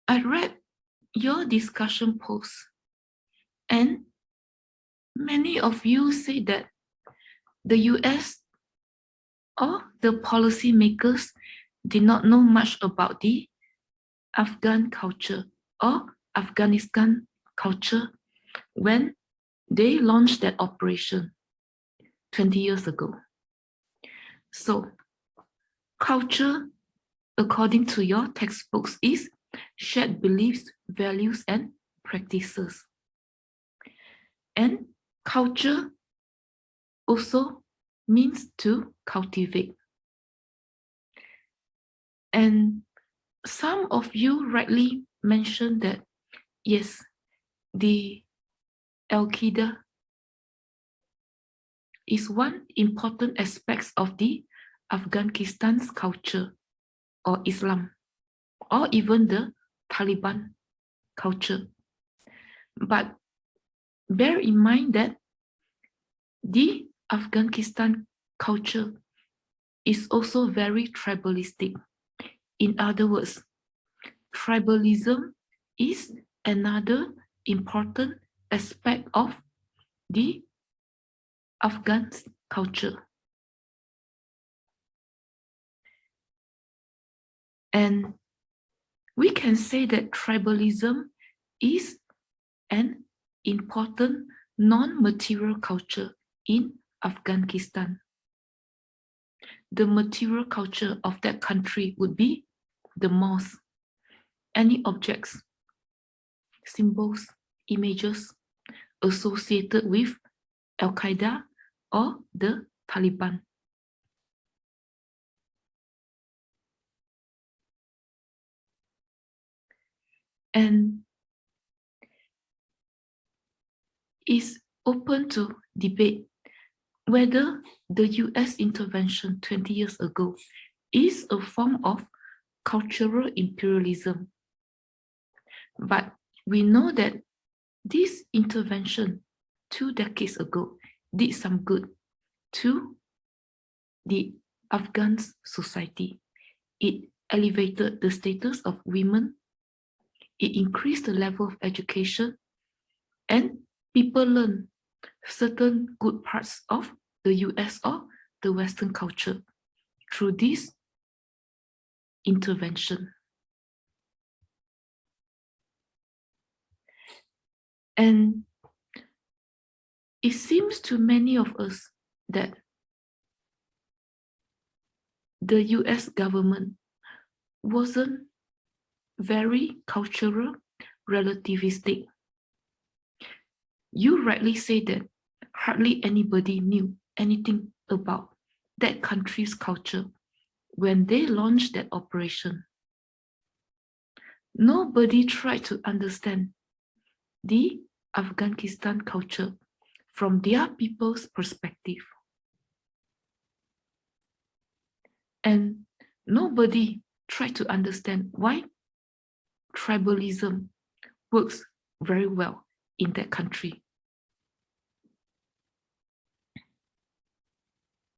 I read your discussion post, and many of you say that the US or the policymakers did not know much about the Afghan culture or Afghanistan culture when they launched that operation 20 years ago. So, culture, according to your textbooks, is shared beliefs, values, and practices. And culture also means to cultivate. And some of you rightly mentioned that, yes, the Al-Qaeda is one important aspect of the Afghanistan's culture or Islam, or even the Taliban culture. But bear in mind that the Afghanistan culture is also very tribalistic. In other words, tribalism is another important aspect of the Afghan culture. And we can say that tribalism is an important non-material culture in Afghanistan. The material culture of that country would be the mosque, any objects, symbols, images associated with Al-Qaeda or the Taliban. And is open to debate whether the US intervention 20 years ago is a form of cultural imperialism. But we know that this intervention 2 decades ago did some good to the Afghan society. It elevated the status of women, it increased the level of education, and people learn certain good parts of the US or the Western culture through this intervention. And it seems to many of us that the US government wasn't very cultural, relativistic. You rightly say that hardly anybody knew anything about that country's culture when they launched that operation. Nobody tried to understand the Afghanistan culture from their people's perspective. And nobody tried to understand why tribalism works very well in that country.